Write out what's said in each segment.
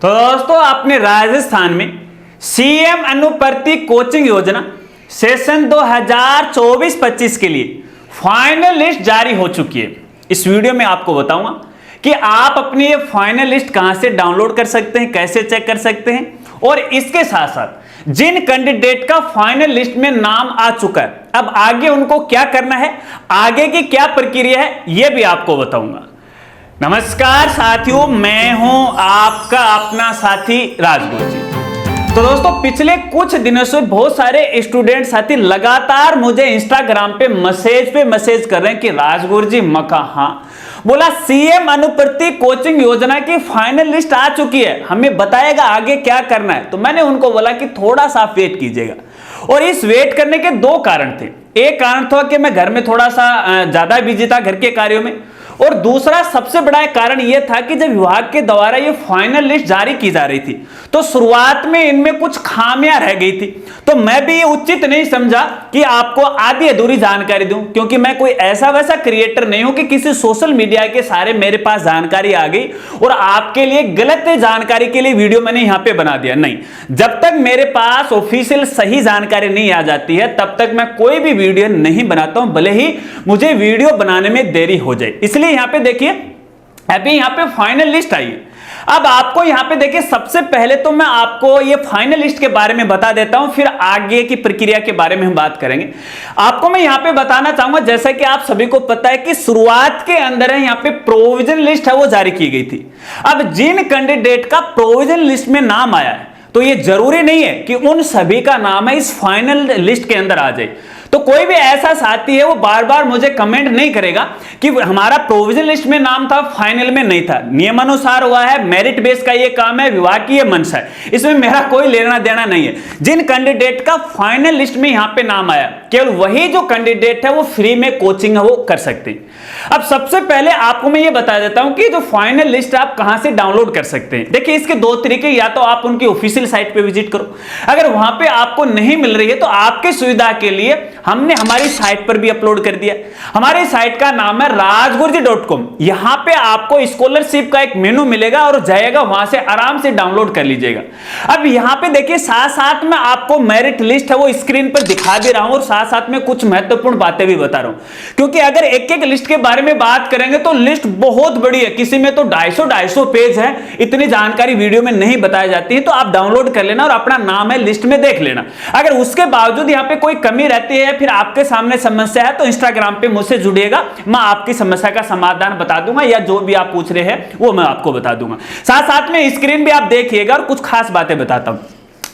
तो दोस्तों, आपने राजस्थान में सीएम अनुवर्ती कोचिंग योजना सेशन 2024-25 के लिए फाइनल लिस्ट जारी हो चुकी है। इस वीडियो में आपको बताऊंगा कि आप अपनी ये फाइनल लिस्ट कहां से डाउनलोड कर सकते हैं, कैसे चेक कर सकते हैं, और इसके साथ साथ जिन कैंडिडेट का फाइनल लिस्ट में नाम आ चुका है, अब आगे उनको क्या करना है, आगे की क्या प्रक्रिया है, यह भी आपको बताऊंगा। नमस्कार साथियों, मैं हूं आपका अपना साथी राजगुरु जी। तो दोस्तों, पिछले कुछ दिनों से बहुत सारे स्टूडेंट साथी लगातार मुझे इंस्टाग्राम पे मैसेज कर रहे हैं कि राजगुरु जी हाँ बोला सीएम अनुवर्ती कोचिंग योजना की फाइनल लिस्ट आ चुकी है, हमें बताएगा आगे क्या करना है। तो मैंने उनको बोला कि थोड़ा सा वेट कीजिएगा, और इस वेट करने के दो कारण थे। एक कारण था कि मैं घर में थोड़ा सा ज्यादा बिजी था घर के कार्यों में, और दूसरा सबसे बड़ा कारण यह था कि जब विभाग के द्वारा ये फाइनल लिस्ट जारी की जा रही थी तो शुरुआत में इनमें कुछ खामियां रह गई थी। तो मैं भी ये उचित नहीं समझा कि आपको आधी अधूरी जानकारी दूं, क्योंकि मैं कोई ऐसा वैसा क्रिएटर नहीं हूं कि किसी सोशल मीडिया के सारे मेरे पास जानकारी आ गई और आपके लिए गलत जानकारी के लिए वीडियो मैंने यहां पे बना दिया। नहीं, जब तक मेरे पास ऑफिशियल सही जानकारी नहीं आ जाती है तब तक मैं कोई भी वीडियो नहीं बनाता हूं, भले ही मुझे वीडियो बनाने में देरी हो जाए। इसलिए यहां पे देखिए, अभी यहां पे फाइनल लिस्ट आई है। अब आपको यहां पे देखिए, सबसे पहले तो मैं आपको ये फाइनल लिस्ट के बारे में बता देता हूं, फिर आगे की प्रक्रिया के बारे में हम बात करेंगे। आपको मैं यहां पे बताना चाहूंगा, जैसा कि आप सभी को पता है कि शुरुआत के अंदर है यहां पे प्रोविजन लिस्ट है वो जारी की गई थी। अब जिन कैंडिडेट का प्रोविजन लिस्ट में नाम आया है, तो ये जरूरी नहीं है कि उन सभी का नाम है इस फाइनल लिस्ट के अंदर आ जाए। तो कोई भी ऐसा साथी है वो बार बार मुझे कमेंट नहीं करेगा कि हमारा प्रोविजन लिस्ट में नाम था, फाइनल में नहीं था। नियमानुसार हुआ है, मेरिट बेस का ये काम है, विभाग की ये मंशा है, इसमें मेरा कोई लेना देना नहीं है। जिन कैंडिडेट का फाइनल लिस्ट में यहां पे नाम आया, केवल वही जो कैंडिडेट है वो फ्री में कोचिंग है वो कर सकते हैं। अब सबसे पहले आपको मैं ये बता देता हूं कि जो फाइनल लिस्ट आप कहां से डाउनलोड कर सकते हैं। देखिए, इसके दो तरीके, या तो आप उनकी ऑफिशियल साइट पे विजिट करो, अगर वहां पे आपको नहीं मिल रही है तो आपकी सुविधा के लिए हमने हमारी साइट पर भी अपलोड कर दिया। हमारी साइट का नाम है rajguruji.com। यहां पे आपको स्कॉलरशिप का एक मेनू मिलेगा और जाएगा, वहां से आराम से डाउनलोड कर लीजिएगा। अब यहां पे देखिए, साथ साथ में आपको मेरिट लिस्ट है वो स्क्रीन पर दिखा भी रहा हूं, और साथ साथ में कुछ महत्वपूर्ण बातें भी बता रहा हूं, क्योंकि अगर एक एक लिस्ट के बारे में बात करेंगे तो लिस्ट बहुत बड़ी है, किसी में तो 250 पेज है, इतनी जानकारी वीडियो में नहीं बताई जाती है। तो आप डाउनलोड कर लेना और अपना नाम है लिस्ट में देख लेना। अगर उसके बावजूद यहां पे कोई कमी रहती है, फिर आपके सामने समस्या है, तो इंस्टाग्राम पे मुझसे जुड़िएगा, मैं आपकी समस्या का समाधान बता दूंगा, या जो भी आप पूछ रहे हैं वो मैं आपको बता दूंगा। साथ साथ में स्क्रीन भी आप देखिएगा और कुछ खास बातें बताता हूं।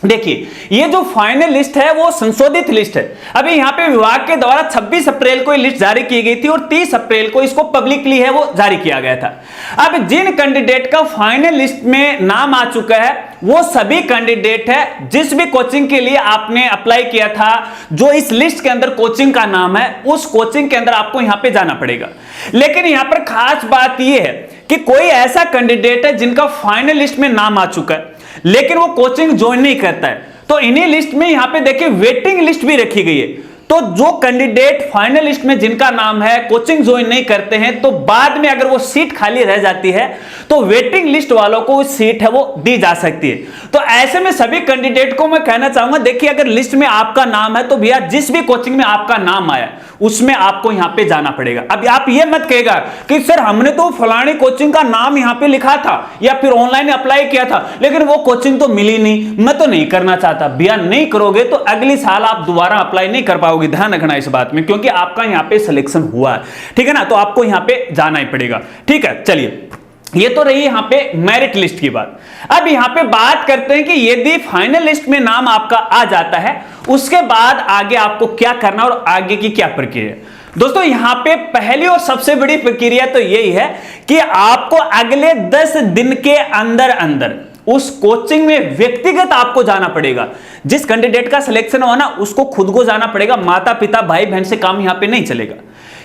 देखिए, ये जो फाइनल लिस्ट है वो संशोधित लिस्ट है। अभी यहां पे विभाग के द्वारा 26 अप्रैल को लिस्ट जारी की गई थी और 30 अप्रैल को इसको पब्लिकली है वो जारी किया गया था। अब जिन कैंडिडेट का फाइनल लिस्ट में नाम आ चुका है वो सभी कैंडिडेट है जिस भी कोचिंग के लिए आपने अप्लाई किया था, जो इस लिस्ट के अंदर कोचिंग का नाम है, उस कोचिंग के अंदर आपको यहां पे जाना पड़ेगा। लेकिन यहां पर खास बात यह है कि कोई ऐसा कैंडिडेट है जिनका फाइनल लिस्ट में नाम आ चुका है लेकिन वो कोचिंग ज्वाइन नहीं करता है, तो इन्हीं लिस्ट में यहां पे देखिए वेटिंग लिस्ट भी रखी गई है। तो जो कैंडिडेट फाइनल लिस्ट में जिनका नाम है कोचिंग ज्वाइन नहीं करते हैं, तो बाद में अगर वो सीट खाली रह जाती है तो वेटिंग लिस्ट वालों को सीट है वो दी जा सकती है। तो ऐसे में सभी कैंडिडेट को मैं कहना चाहूंगा, देखिए अगर लिस्ट में आपका नाम है तो भैया जिस भी कोचिंग में आपका नाम आया उसमें आपको यहां पे जाना पड़ेगा। अब आप ये मत कहेगा कि सर हमने तो फलानी कोचिंग का नाम यहां पे लिखा था या फिर ऑनलाइन अप्लाई किया था लेकिन वो कोचिंग तो मिली नहीं, मैं तो नहीं करना चाहता। भैया नहीं करोगे तो अगली साल आप दोबारा अप्लाई नहीं कर पाओगे, ध्यान रखना इस बात में, क्योंकि आपका यहां पे सिलेक्शन हुआ है, ठीक है ना, तो आपको यहां पे जाना ही पड़ेगा। ठीक है, चलिए, ये तो रही यहां पे मेरिट लिस्ट की बात। अब यहां पे बात करते हैं कि यदि फाइनल लिस्ट में नाम आपका आ जाता है उसके बाद आगे आपको क्या करना और आगे की क्या प्रक्रिया है। दोस्तों, यहां पे पहली और सबसे बड़ी प्रक्रिया तो यही है कि आपको अगले 10 दिन के अंदर अंदर उस कोचिंग में व्यक्तिगत आपको जाना पड़ेगा। जिस कैंडिडेट का सिलेक्शन हो ना उसको खुद को जाना पड़ेगा, माता पिता भाई बहन से काम यहां पे नहीं चलेगा।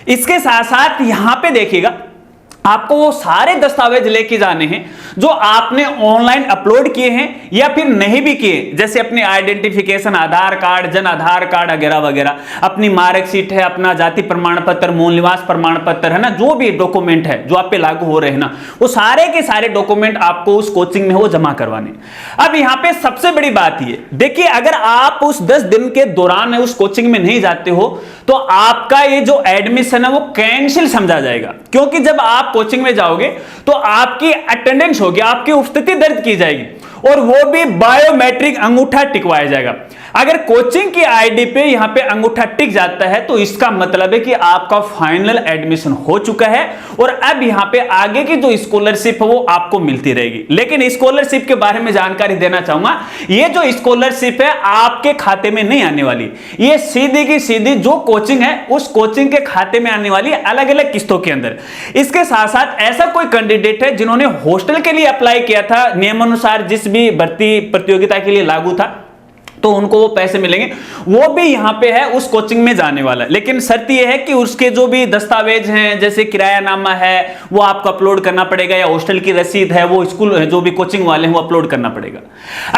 इसके साथ साथ यहां पे देखिएगा, आपको वो सारे दस्तावेज लेके जाने हैं जो आपने ऑनलाइन अपलोड किए हैं या फिर नहीं भी किए, जैसे अपनी आइडेंटिफिकेशन, आधार कार्ड, जन आधार कार्ड वगैरह वगैरह, अपनी मार्कशीट है, अपना जाति प्रमाण पत्र, मूल निवास प्रमाण पत्र है ना, जो भी डॉक्यूमेंट है जो आप पे लागू हो रहे हैं ना, वो सारे के सारे डॉक्यूमेंट आपको उस कोचिंग में वो जमा करवाने। अब यहाँ पे सबसे बड़ी बात ये देखिए, अगर आप उस 10 दिन के दौरान उस कोचिंग में नहीं जाते हो तो आपका ये जो एडमिशन है वो कैंसिल समझा जाएगा, क्योंकि जब आप कोचिंग में जाओगे तो आपकी अटेंडेंस होगी, आपकी उपस्थिति दर्ज की जाएगी और वो भी बायोमेट्रिक अंगूठा टिकवाया जाएगा। अगर कोचिंग की आईडी पे यहां पे अंगूठा टिक जाता है तो इसका मतलब है कि आपका फाइनल एडमिशन हो चुका है और अब यहां पे आगे की जो स्कॉलरशिप है वो आपको मिलती रहेगी। लेकिन स्कॉलरशिप के बारे में जानकारी देना चाहूंगा, ये जो स्कॉलरशिप है आपके खाते में नहीं आने वाली, ये सीधी की सीधी जो कोचिंग है उस कोचिंग के खाते में आने वाली अलग अलग किस्तों के अंदर। इसके साथ साथ ऐसा कोई कैंडिडेट है जिन्होंने हॉस्टल के लिए अप्लाई किया था, नियमानुसार जिस भी भर्ती प्रतियोगिता के लिए लागू था, तो उनको वो पैसे मिलेंगे, वो भी यहां पे है उस कोचिंग में जाने वाला है। लेकिन शर्त ये है कि उसके जो भी दस्तावेज हैं, जैसे किरायानामा है वो आपको अपलोड करना पड़ेगा, या हॉस्टल की रसीद है वो स्कूल जो भी कोचिंग वाले हैं वो अपलोड करना पड़ेगा।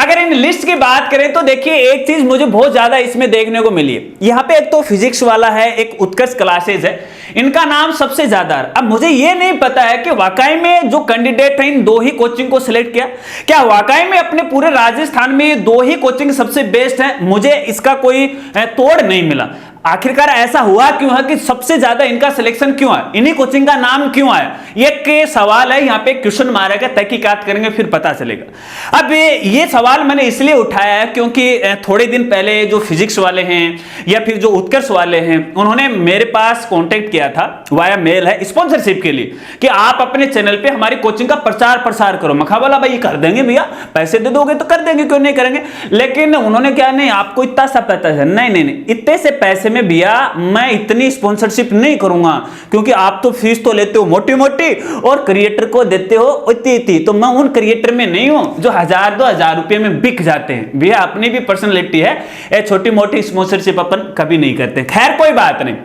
अगर इन लिस्ट की बात करें तो देखिए, एक चीज मुझे बहुत ज्यादा इसमें देखने को मिली है। यहाँ पे एक तो फिजिक्स वाला है, एक उत्कर्ष क्लासेज है, इनका नाम सबसे ज्यादा है। अब मुझे ये नहीं पता है कि वाकई में जो कैंडिडेट है इन 2 ही कोचिंग को सिलेक्ट किया, क्या वाकई में अपने पूरे राजस्थान में ये 2 ही कोचिंग सबसे बेस्ट है? मुझे इसका कोई तोड़ नहीं मिला। आखिरकार ऐसा हुआ क्यों है कि सबसे ज्यादा इनका सिलेक्शन क्यों आया, इन्हीं कोचिंग का नाम क्यों आया? ये के सवाल है, यहाँ पे क्वेश्चन मारेगा, तहकीकात करेंगे फिर पता चलेगा। अब ये सवाल मैंने इसलिए उठाया है क्योंकि थोड़े दिन पहले जो फिजिक्स वाले हैं या फिर जो उत्कर्ष वाले हैं, उन्होंने मेरे पास कांटेक्ट किया था वाया मेल है स्पॉन्सरशिप के लिए कि आप अपने चैनल पे हमारी कोचिंग का प्रचार प्रसार करो। मैं बोला भाई कर देंगे भैया, पैसे दे दोगे तो कर देंगे, क्यों नहीं करेंगे। लेकिन उन्होंने क्या, नहीं आपको इतना सा पता है, नहीं इतने से पैसे में भैया मैं इतनी स्पॉन्सरशिप नहीं करूंगा, क्योंकि आप तो फीस तो लेते हो मोटी मोटी और क्रिएटर को देते हो इतनी, तो मैं उन क्रिएटर में नहीं हूं जो 1000-2000 रुपए में बिक जाते हैं। भैया अपनी भी पर्सनैलिटी है, ये छोटी मोटी स्पॉन्सरशिप अपन कभी नहीं करते। खैर कोई बात नहीं।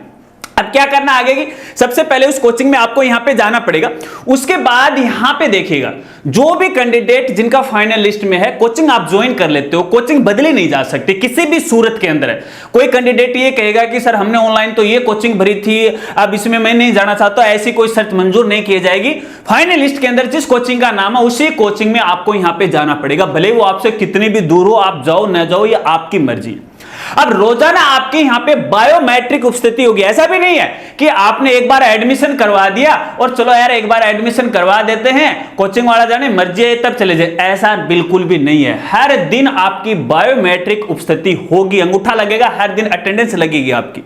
अब क्या करना आगे की, सबसे पहले उस कोचिंग में आपको यहां पे जाना पड़ेगा। उसके बाद यहां पे देखिएगा जो भी कैंडिडेट जिनका फाइनल लिस्ट में है, कोचिंग आप ज्वाइन कर लेते हो, कोचिंग बदली नहीं जा सकती किसी भी सूरत के अंदर है। कोई कैंडिडेट ये कहेगा कि सर हमने ऑनलाइन तो ये कोचिंग भरी थी, अब इसमें मैं नहीं जाना चाहता, ऐसी कोई शर्त मंजूर नहीं की जाएगी। फाइनल लिस्ट के अंदर जिस कोचिंग का नाम है उसी कोचिंग में आपको यहां पे जाना पड़ेगा, भले वो आपसे कितनी भी दूर हो, आप जाओ न जाओ ये आपकी मर्जी। अब रोजाना आपके यहां पे बायोमेट्रिक उपस्थिति होगी। ऐसा भी नहीं है कि आपने एक बार एडमिशन करवा दिया और चलो यार एक बार एडमिशन करवा देते हैं, कोचिंग वाला जाने मर्जी है तब चले जाए, ऐसा बिल्कुल भी नहीं है। हर दिन आपकी बायोमेट्रिक उपस्थिति होगी, अंगूठा लगेगा, हर दिन अटेंडेंस लगेगी आपकी।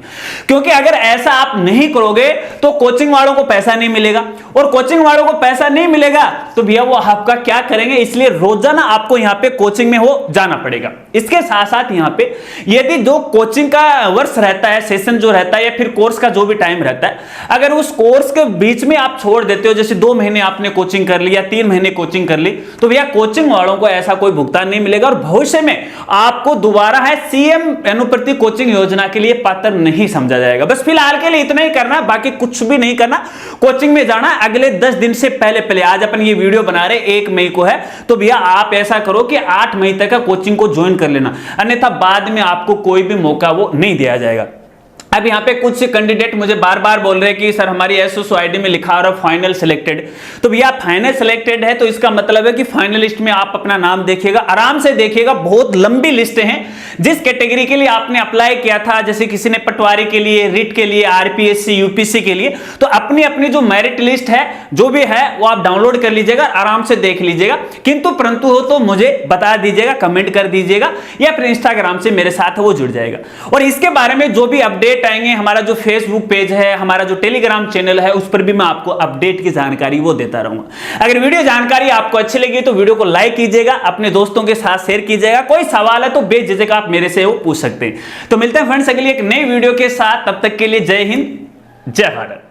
क्योंकि अगर ऐसा आप नहीं करोगे तो कोचिंग वालों को पैसा नहीं मिलेगा, और कोचिंग वालों को पैसा नहीं मिलेगा तो भैया वो आपका क्या करेंगे। इसलिए रोजाना आपको यहां पे कोचिंग में हो जाना पड़ेगा। इसके साथ साथ यहां पे यदि जो कोचिंग का वर्ष रहता है, सेशन जो रहता है या फिर कोर्स का जो भी टाइम रहता है, अगर उस कोर्स के बीच में आप छोड़ देते हो, जैसे 2 महीने आपने कोचिंग कर ली या 3 महीने कोचिंग कर ली, तो भैया कोचिंग वालों को ऐसा कोई भुगतान नहीं मिलेगा और भविष्य में आपको दोबारा है सीएम अनुप्रति कोचिंग योजना के लिए पात्र नहीं समझा जाएगा। बस फिलहाल के लिए इतना ही करना, बाकी कुछ भी नहीं करना। कोचिंग में जाना अगले 10 दिन से पहले, आज अपन ये वीडियो बना रहे 1 मई को है, तो भैया आप ऐसा करो कि 8 मई तक का कोचिंग को ज्वाइन कर लेना, अन्यथा बाद में आपको कोई भी मौका वो नहीं दिया जाएगा। अब यहाँ पे कुछ कैंडिडेट मुझे बार बार बोल रहे हैं कि सर हमारी एसओसो आईडी में लिखा और फाइनल सिलेक्टेड, तो भैया फाइनल सिलेक्टेड है तो इसका मतलब है कि फाइनल लिस्ट में आप अपना नाम देखिएगा, आराम से देखिएगा, बहुत लंबी लिस्ट है। जिस कैटेगरी के लिए आपने अप्लाई किया था, जैसे किसी ने पटवारी के लिए, रिट के लिए, आरपीएससी, यूपीसी के लिए, तो अपनी अपनी जो मेरिट लिस्ट है जो भी है वो आप डाउनलोड कर लीजिएगा, आराम से देख लीजिएगा। किंतु परंतु हो तो मुझे बता दीजिएगा, कमेंट कर दीजिएगा, या फिर इंस्टाग्राम से मेरे साथ वो जुड़ जाएगा। और इसके बारे में जो भी अपडेट आएंगे, हमारा जो फेसबुक पेज है, हमारा जो टेलीग्राम चैनल है, उस पर भी मैं आपको अपडेट की जानकारी वो देता रहूंगा। अगर वीडियो जानकारी आपको अच्छी लगी तो वीडियो को लाइक कीजिएगा, अपने दोस्तों के साथ शेयर कीजिएगा। कोई सवाल है तो बेझिझक आप मेरे से वो पूछ सकते हैं। तो मिलते हैं फ्रेंड्स अगली एक नई वीडियो के साथ, तब तक के लिए जय हिंद, जय भारत।